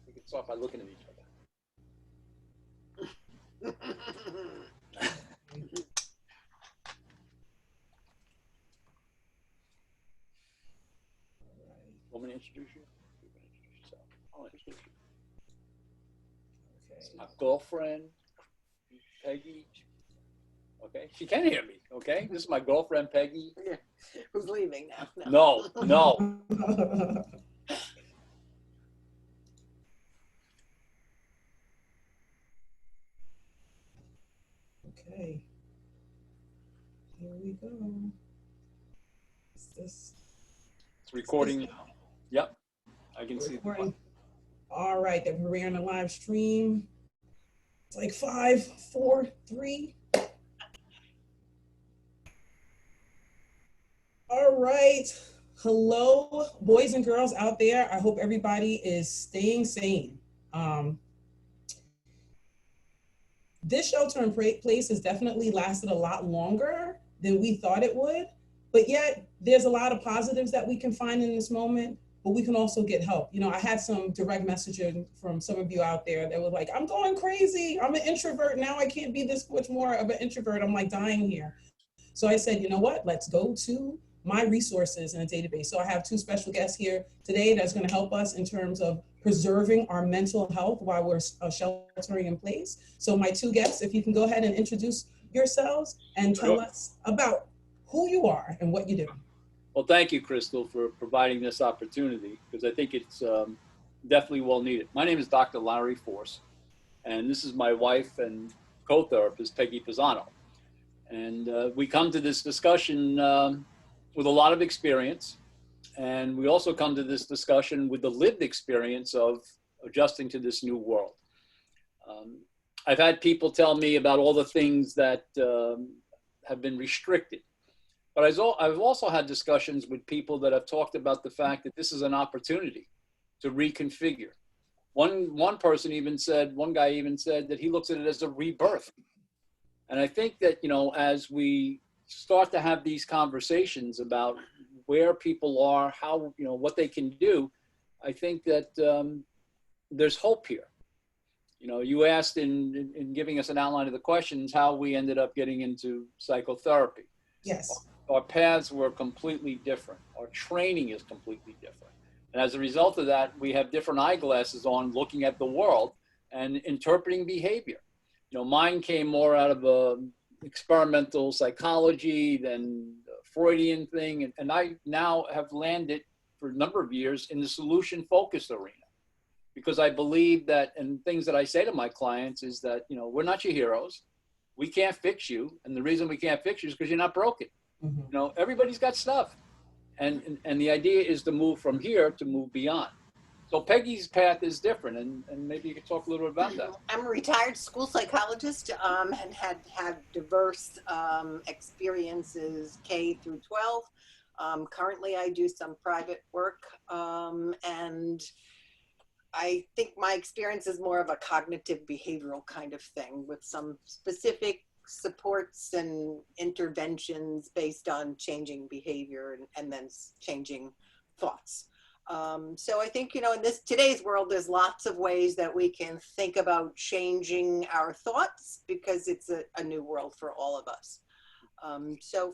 We can start by looking at each other. Want me to introduce you? You can introduce yourself. I'll introduce you. Okay. This is my girlfriend, Peggy. Okay, she can hear me. Okay, this is my girlfriend, Peggy. Yeah. Who's leaving now? No. Okay. Here we go. Is this? It's recording now. Yep, I can see Recording. All right, then we're on a live stream. It's like 5, 4, 3. All right. Hello, boys and girls out there. I hope everybody is staying sane. This shelter in place has definitely lasted a lot longer than we thought it would, but yet there's a lot of positives that we can find in this moment, but we can also get help. You know, I had some direct messaging from some of you out there that were like, I'm going crazy. I'm an introvert. Now I can't be this much more of an introvert. I'm like dying here. So I said, you know what? Let's go to my resources in a database. So I have 2 special guests here today that's going to help us in terms of preserving our mental health while we're sheltering in place. So my 2 guests, if you can go ahead and introduce yourselves and tell us about who you are and what you do. Well, thank you, Crystal, for providing this opportunity, because I think it's definitely well needed. My name is Dr. Larry Force, and this is my wife and co-therapist, Peggy Pisano. And we come to this discussion with a lot of experience, and we also come to this discussion with the lived experience of adjusting to this new world. I've had people tell me about all the things that have been restricted, but I've also had discussions with people that have talked about the fact that this is an opportunity to reconfigure. One guy even said that he looks at it as a rebirth. And I think that, you know, as we start to have these conversations about where people are, how, you know, what they can do, I think that there's hope here. You know, you asked in giving us an outline of the questions how we ended up getting into psychotherapy. Yes. Our paths were completely different. Our training is completely different. And as a result of that, we have different eyeglasses on looking at the world and interpreting behavior. You know, mine came more out of experimental psychology than Freudian thing. And I now have landed for a number of years in the solution-focused arena, because I believe that, and things that I say to my clients is that, you know, we're not your heroes. We can't fix you. And the reason we can't fix you is because you're not broken. Mm-hmm. You know, everybody's got stuff. And the idea is to move from here to move beyond. So Peggy's path is different, and maybe you could talk a little bit about that. I'm a retired school psychologist and had diverse experiences K through 12. Currently, I do some private work, and I think my experience is more of a cognitive behavioral kind of thing with some specific supports and interventions based on changing behavior and then changing thoughts. So I think, you know, in today's world, there's lots of ways that we can think about changing our thoughts, because it's a new world for all of us. So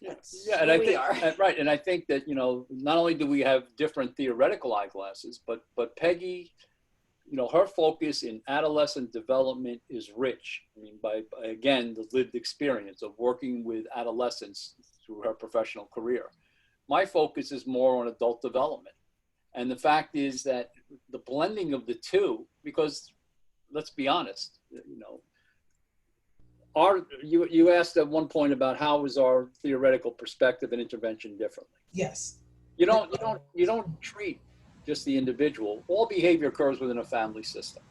that's and I think, right. And I think that, you know, not only do we have different theoretical eyeglasses, but Peggy, you know, her focus in adolescent development is rich. I mean, by again, the lived experience of working with adolescents through her professional career. My focus is more on adult development. And the fact is that the blending of the two, because let's be honest, you know, you asked at one point about how is our theoretical perspective and intervention differently. Yes. You don't treat just the individual. All behavior occurs within a family system.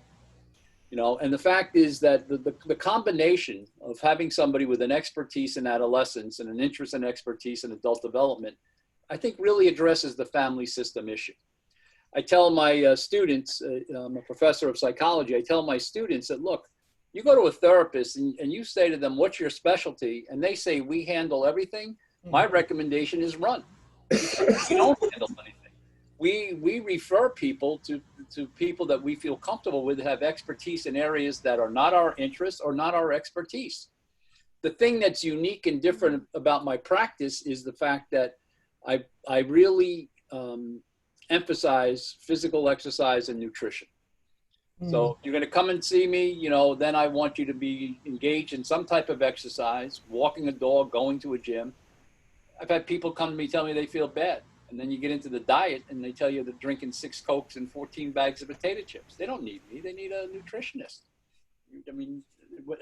You know, and the fact is that the combination of having somebody with an expertise in adolescence and an interest and expertise in adult development, I think really addresses the family system issue. I tell my students, I'm a professor of psychology, I tell my students that, look, you go to a therapist and you say to them, what's your specialty? And they say, we handle everything. My recommendation is run. You don't handle anything. we refer people to people that we feel comfortable with, have expertise in areas that are not our interest or not our expertise. The thing that's unique and different about my practice is the fact that I really emphasize physical exercise and nutrition. So you're going to come and see me, you know, then I want you to be engaged in some type of exercise, walking a dog, going to a gym. I've had people come to me, tell me they feel bad. And then you get into the diet and they tell you they're drinking 6 Cokes and 14 bags of potato chips. They don't need me. They need a nutritionist. I mean,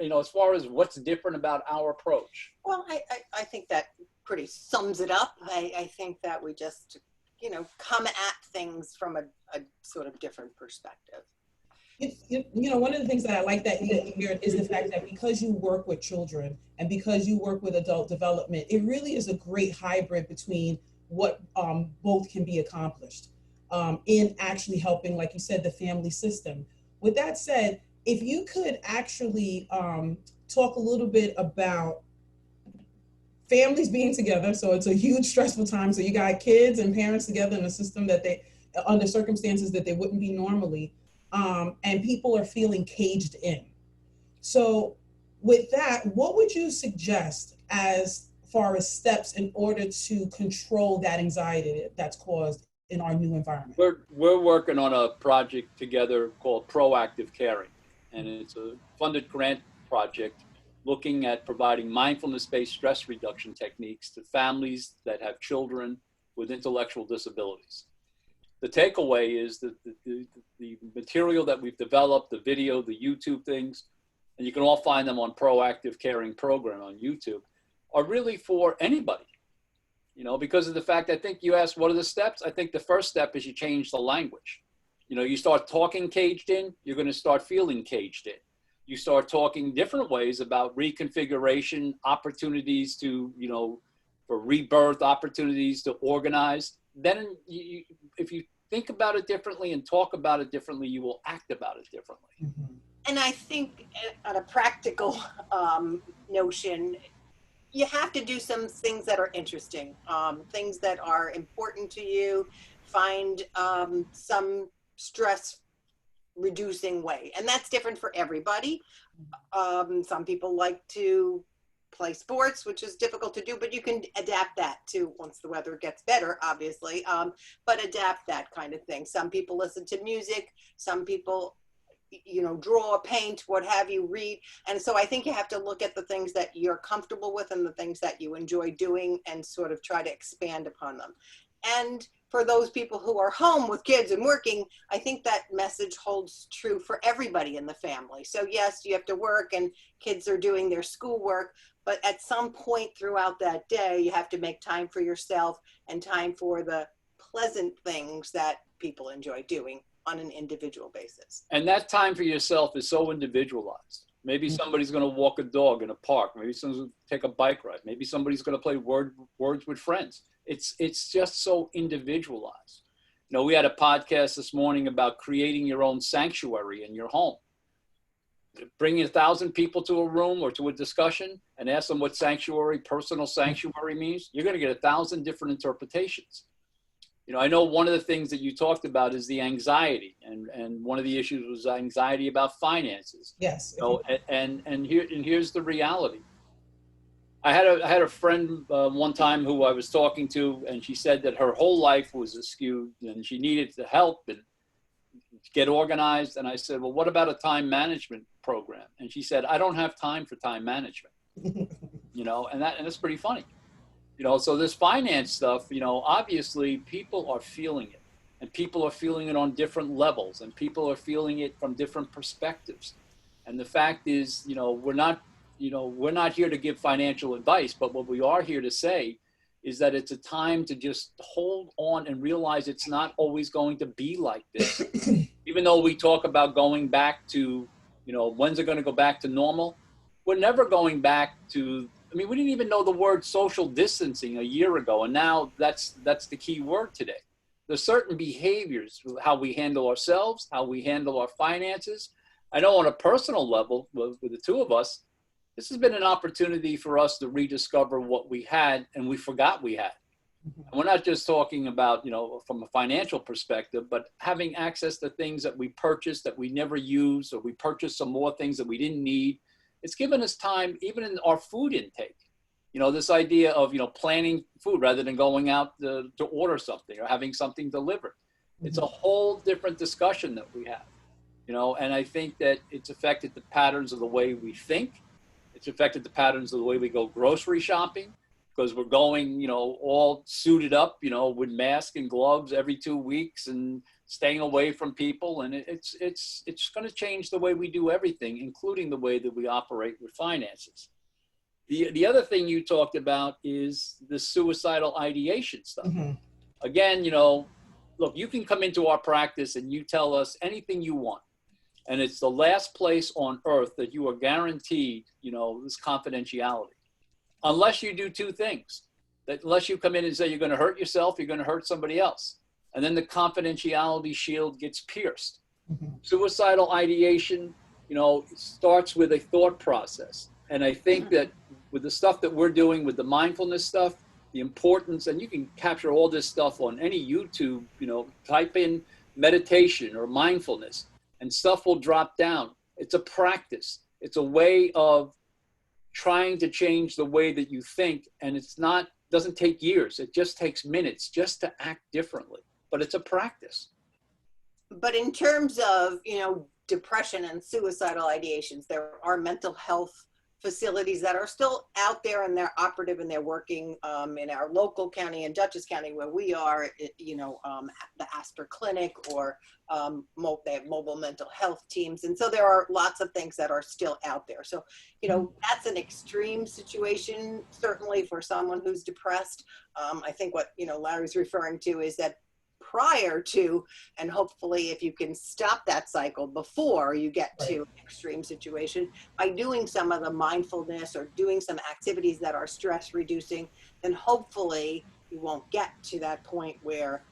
you know, as far as what's different about our approach. Well, I think that pretty sums it up. I think that we just, you know, come at things from a sort of different perspective. You know, one of the things that I like that here is the fact that because you work with children and because you work with adult development, it really is a great hybrid between what both can be accomplished in actually helping, like you said, the family system. With that said, if you could actually talk a little bit about families being together. So it's a huge stressful time. So you got kids and parents together in a system that they, under circumstances that they wouldn't be normally. And people are feeling caged in. So with that, what would you suggest as far as steps in order to control that anxiety that's caused in our new environment? We're working on a project together called Proactive Caring, and it's a funded grant project looking at providing mindfulness-based stress reduction techniques to families that have children with intellectual disabilities. The takeaway is that the material that we've developed, the video, the YouTube things, and you can all find them on Proactive Caring Program on YouTube, are really for anybody, you know, because of the fact, I think you asked, what are the steps? I think the first step is you change the language. You know, you start talking caged in, you're going to start feeling caged in. You start talking different ways about reconfiguration, opportunities to, you know, for rebirth, opportunities to organize. Then if you think about it differently and talk about it differently, you will act about it differently. Mm-hmm. And I think on a practical notion, you have to do some things that are interesting, things that are important to you, find some stress reducing way. And that's different for everybody. Some people like to play sports, which is difficult to do, but you can adapt that to once the weather gets better, obviously, but adapt that kind of thing. Some people listen to music, some people, you know, draw, paint, what have you, read. And so I think you have to look at the things that you're comfortable with and the things that you enjoy doing and sort of try to expand upon them. And for those people who are home with kids and working, I think that message holds true for everybody in the family. So yes, you have to work and kids are doing their schoolwork, but at some point throughout that day, you have to make time for yourself and time for the pleasant things that people enjoy doing on an individual basis. And that time for yourself is so individualized. Maybe somebody's going to walk a dog in a park. Maybe someone's going to take a bike ride. Maybe somebody's going to play words with friends. It's just so individualized. You know, we had a podcast this morning about creating your own sanctuary in your home. Bringing 1,000 people to a room or to a discussion and ask them what sanctuary, personal sanctuary means, you're going to get 1,000 different interpretations. You know, I know one of the things that you talked about is the anxiety, and one of the issues was anxiety about finances. Yes. You know, and here's the reality. I had a friend one time who I was talking to, and she said that her whole life was askew and she needed the help and get organized. And I said, well, what about a time management program? And she said, I don't have time for time management. You know, and that's pretty funny. You know, so this finance stuff, you know, obviously people are feeling it, and people are feeling it on different levels, and people are feeling it from different perspectives. And the fact is, you know, we're not here to give financial advice, but what we are here to say is that it's a time to just hold on and realize it's not always going to be like this. Even though we talk about going back to, you know, when's it going to go back to normal? We're never going back to, I mean, we didn't even know the word social distancing a year ago, and now that's the key word today. There's certain behaviors, how we handle ourselves, how we handle our finances. I know on a personal level, with the two of us, this has been an opportunity for us to rediscover what we had and we forgot we had. And we're not just talking about, from a financial perspective, but having access to things that we purchased that we never use, or we purchased some more things that we didn't need. It's given us time, even in our food intake. This idea of, planning food rather than going out to order something or having something delivered. It's a whole different discussion that we have, and I think that it's affected the patterns of the way we think. It's affected the patterns of the way we go grocery shopping, because we're going, all suited up, with masks and gloves every 2 weeks and staying away from people. And it's going to change the way we do everything, including the way that we operate with finances. The other thing you talked about is the suicidal ideation stuff. Again, look, you can come into our practice and you tell us anything you want. And it's the last place on earth that you are guaranteed, this confidentiality. Unless you do two things. Unless you come in and say you're going to hurt yourself, you're going to hurt somebody else. And then the confidentiality shield gets pierced. Suicidal ideation, starts with a thought process. And I think that with the stuff that we're doing with the mindfulness stuff, the importance, and you can capture all this stuff on any YouTube, type in meditation or mindfulness and stuff will drop down. It's a practice. It's a way of trying to change the way that you think. And doesn't take years. It just takes minutes just to act differently, but it's a practice. But in terms of, depression and suicidal ideations, there are mental health facilities that are still out there and they're operative and they're working in our local county and Dutchess County where we are, the Asper Clinic, or they have mobile mental health teams. And so there are lots of things that are still out there. So, that's an extreme situation, certainly for someone who's depressed. I think what, Larry's referring to is that prior to, and hopefully if you can stop that cycle before you get to an extreme situation by doing some of the mindfulness or doing some activities that are stress reducing, then hopefully you won't get to that point where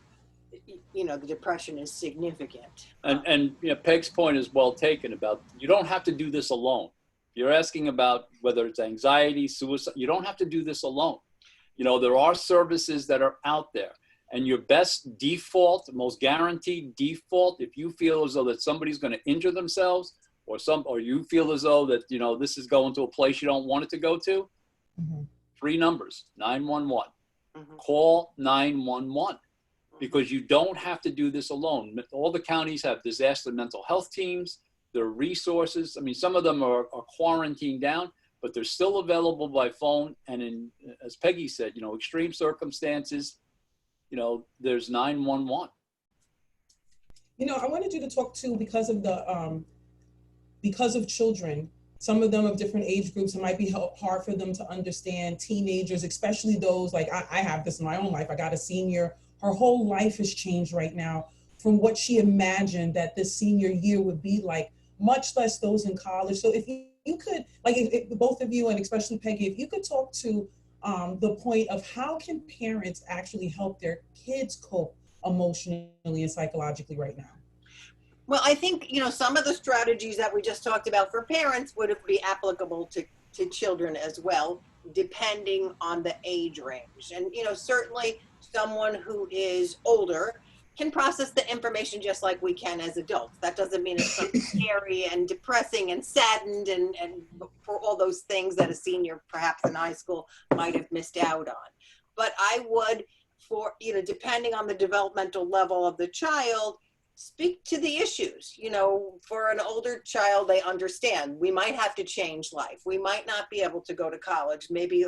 the depression is significant. And Peg's point is well taken about you don't have to do this alone. You're asking about whether it's anxiety, suicide. You don't have to do this alone. There are services that are out there. And your best default, most guaranteed default, if you feel as though that somebody's going to injure themselves, or you feel as though that this is going to a place you don't want it to go to, 3 numbers, 911. Call 911, because you don't have to do this alone. All the counties have disaster mental health teams. There are resources. I mean, some of them are quarantined down, but they're still available by phone. And as Peggy said, extreme circumstances, there's 911. I wanted you to talk too, because of children, some of them of different age groups, it might be hard for them to understand. Teenagers, especially those, like I have this in my own life. I got a senior, her whole life has changed right now from what she imagined that this senior year would be like, much less those in college. So if you could, like if both of you, and especially Peggy, if you could talk to the point of how can parents actually help their kids cope emotionally and psychologically right now? Well, I think, some of the strategies that we just talked about for parents would be applicable to children as well, depending on the age range. And, certainly someone who is older can process the information just like we can as adults. That doesn't mean it's so scary and depressing and saddened and for all those things that a senior perhaps in high school might have missed out on. But I would, depending on the developmental level of the child, speak to the issues. For an older child, they understand we might have to change life. We might not be able to go to college. Maybe,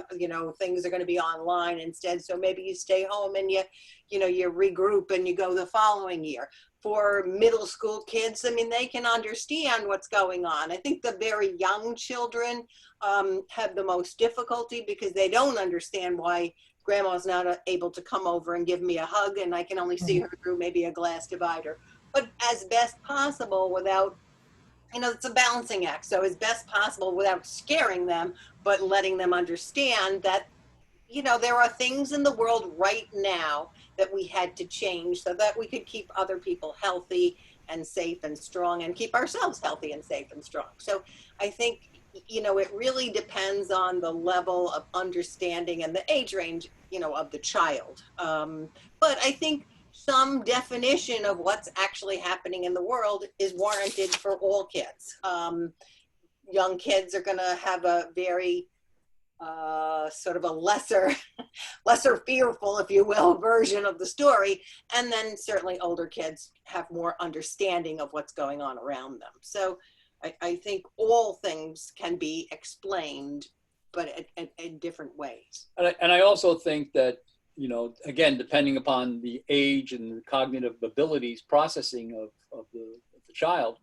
things are going to be online instead. So maybe you stay home and you regroup and you go the following year. For middle school kids, they can understand what's going on. I think the very young children have the most difficulty because they don't understand why grandma's not able to come over and give me a hug and I can only see her through maybe a glass divider. But as best possible without, it's a balancing act. So as best possible without scaring them, but letting them understand that, there are things in the world right now that we had to change so that we could keep other people healthy and safe and strong and keep ourselves healthy and safe and strong. So I think, you know, it really depends on the level of understanding and the age range, you know, of the child. But I think some definition of what's actually happening in the world is warranted for all kids. Young kids are going to have a very sort of a lesser fearful, if you will, version of the story. And then certainly older kids have more understanding of what's going on around them. So I think all things can be explained, but in different ways. And I also think that, you know, again, depending upon the age and the cognitive abilities processing of the child,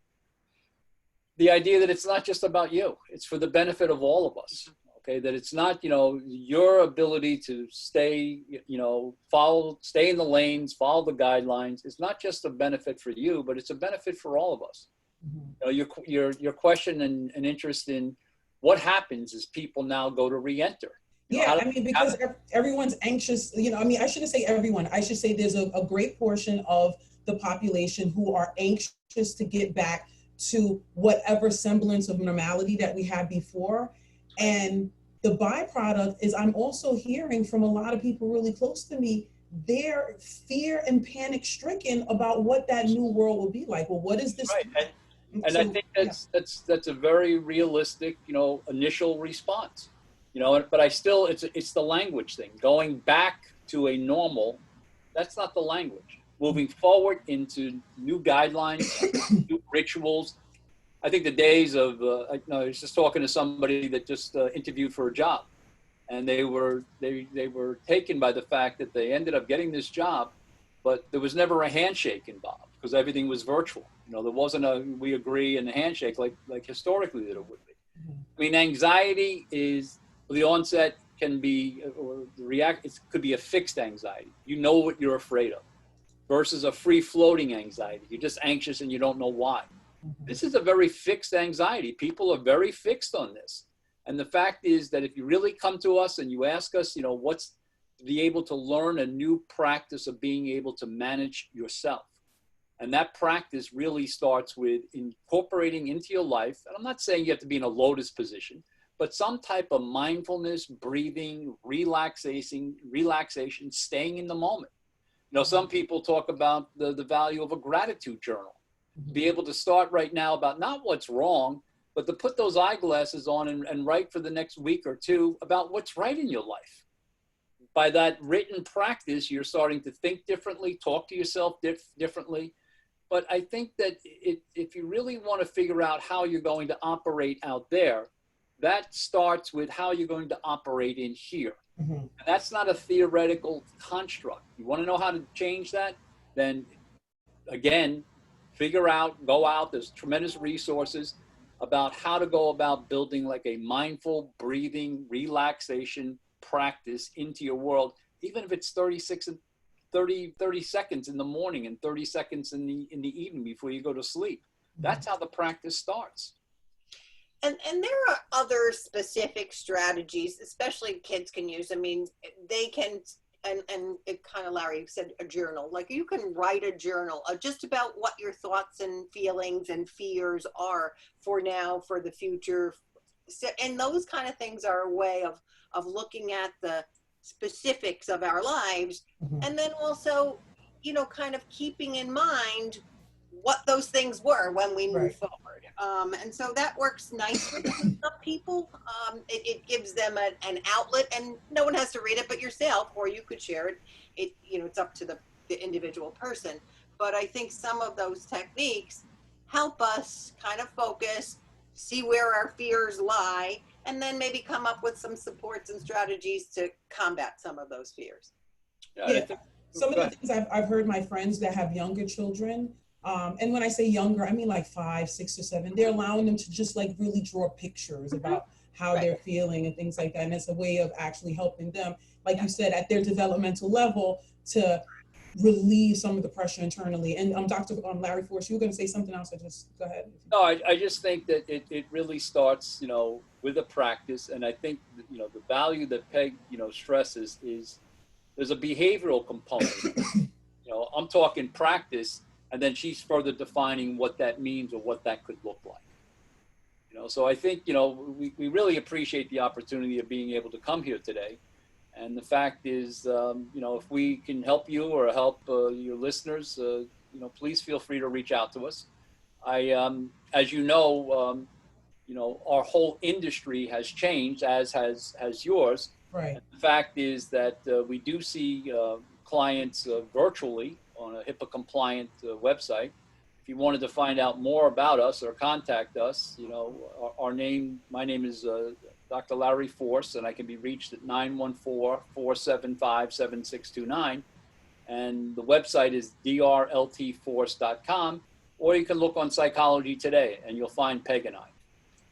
the idea that it's not just about you, it's for the benefit of all of us. Okay, that it's not, you know, your ability to stay, you know, stay in the lanes, follow the guidelines. It's not just a benefit for you, but it's a benefit for all of us. Mm-hmm. You know, your question and interest in what happens as people now go to re-enter. Yeah, I mean, because everyone's anxious, you know, I mean, I shouldn't say everyone. I should say there's a great portion of the population who are anxious to get back to whatever semblance of normality that we had before. And the byproduct is I'm also hearing from a lot of people really close to me, they're fear and panic stricken about what that new world will be like. Well, what is this? Right. And so, I think that's a very realistic, you know, initial response, you know, but it's the language thing. Going back to a normal, that's not the language. Moving forward into new guidelines, new rituals. I think the days of, I was just talking to somebody that just interviewed for a job, and they were taken by the fact that they ended up getting this job, but there was never a handshake involved because everything was virtual. You know, there wasn't a we agree and a handshake like historically that it would be. I mean, anxiety is the onset can be or the it could be a fixed anxiety. You know what you're afraid of, versus a free floating anxiety. You're just anxious and you don't know why. This is a very fixed anxiety. People are very fixed on this. And the fact is that if you really come to us and you ask us, you know, what's to be able to learn a new practice of being able to manage yourself. And that practice really starts with incorporating into your life. And I'm not saying you have to be in a lotus position, but some type of mindfulness, breathing, relaxation, staying in the moment. You know, some people talk about the value of a gratitude journal. Be able to start right now about not what's wrong, but to put those eyeglasses on and write for the next week or two about what's right in your life. By that written practice, you're starting to think differently, talk to yourself differently. But I think that if you really want to figure out how you're going to operate out there, that starts with how you're going to operate in here. Mm-hmm. And that's not a theoretical construct. You want to know how to change that? Then again, go out, there's tremendous resources about how to go about building like a mindful breathing relaxation practice into your world, even if it's 30 seconds in the morning and 30 seconds in the evening before you go to sleep. That's how the practice starts. And there are other specific strategies, especially kids can use. I mean, they can, and it kind of, Larry said, a journal. Like you can write a journal just about what your thoughts and feelings and fears are for now, for the future. So, and those kind of things are a way of looking at the specifics of our lives. Mm-hmm. And then also, you know, kind of keeping in mind what those things were when we move forward. And so that works nicely with some people. It gives them an outlet, and no one has to read it but yourself, or you could share it. You know, it's up to the individual person. But I think some of those techniques help us kind of focus, see where our fears lie, and then maybe come up with some supports and strategies to combat some of those fears. Yeah. Some of the things I've heard my friends that have younger children, and when I say younger, I mean like 5, 6, or 7, they're allowing them to just like really draw pictures about how they're feeling and things like that. And it's a way of actually helping them, like you said, at their developmental level to relieve some of the pressure internally. And Dr. Larry Force, you were going to say something else. Just go ahead. No, I just think that it really starts, you know, with a practice. And I think, you know, the value that Peg, you know, stresses is there's a behavioral component. You know, I'm talking practice, and then she's further defining what that means or what that could look like. You know, so I think, you know, we really appreciate the opportunity of being able to come here today. And the fact is, you know, if we can help you or help your listeners, you know, please feel free to reach out to us. As you know, our whole industry has changed, as has yours. Right. And the fact is that we do see clients virtually on a HIPAA compliant website. If you wanted to find out more about us or contact us, you know, my name is Dr. Larry Force, and I can be reached at 914-475-7629. And the website is drltforce.com, or you can look on Psychology Today and you'll find Peg and I.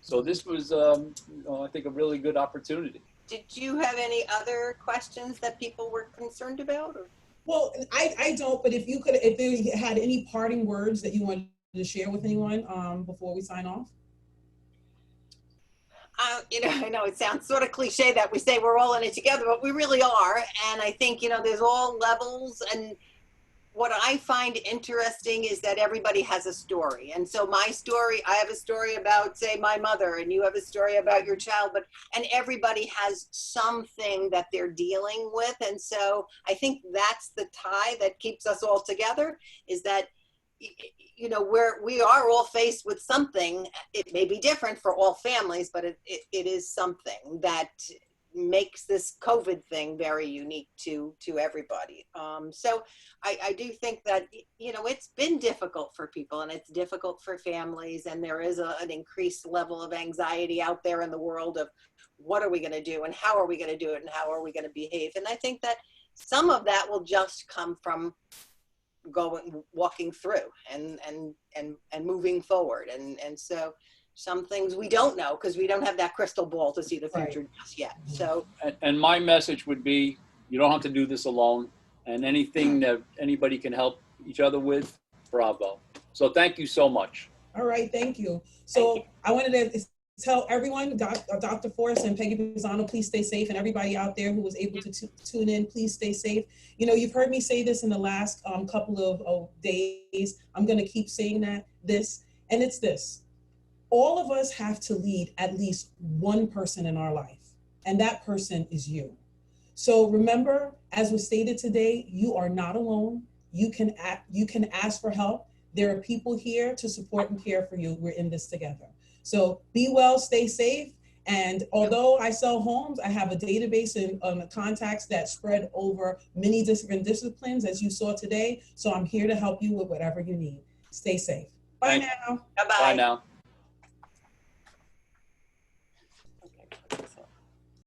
So this was, you know, I think a really good opportunity. Did you have any other questions that people were concerned about? Or? Well, I don't, but if you could, if you had any parting words that you wanted to share with anyone before we sign off. You know, I know it sounds sort of cliche that we say we're all in it together, but we really are. And I think, you know, there's all levels. And what I find interesting is that everybody has a story. And so my story, I have a story about, say, my mother, and you have a story about your child, and everybody has something that they're dealing with. And so I think that's the tie that keeps us all together, is that, you know, we are all faced with something. It may be different for all families, but it is something that makes this COVID thing very unique to everybody. So I do think that, you know, it's been difficult for people, and it's difficult for families, and there is an increased level of anxiety out there in the world of what are we going to do, and how are we going to do it, and how are we going to behave. And I think that some of that will just come from walking through and moving forward. And so some things we don't know, because we don't have that crystal ball to see the future just yet. So, and my message would be, you don't have to do this alone, and anything that anybody can help each other with, bravo. So thank you so much. All right, thank you. So I wanted to tell everyone, Dr. Force and Peggy Pisano, please stay safe, and everybody out there who was able to tune in, please stay safe. You know, you've heard me say this in the last couple of days. I'm going to keep saying this, and it's this. All of us have to lead at least one person in our life, and that person is you. So remember, as was stated today, you are not alone. You can ask for help. There are people here to support and care for you. We're in this together. So be well, stay safe. And although I sell homes, I have a database and contacts that spread over many different disciplines, as you saw today. So I'm here to help you with whatever you need. Stay safe. Bye now. Bye-bye. Bye now.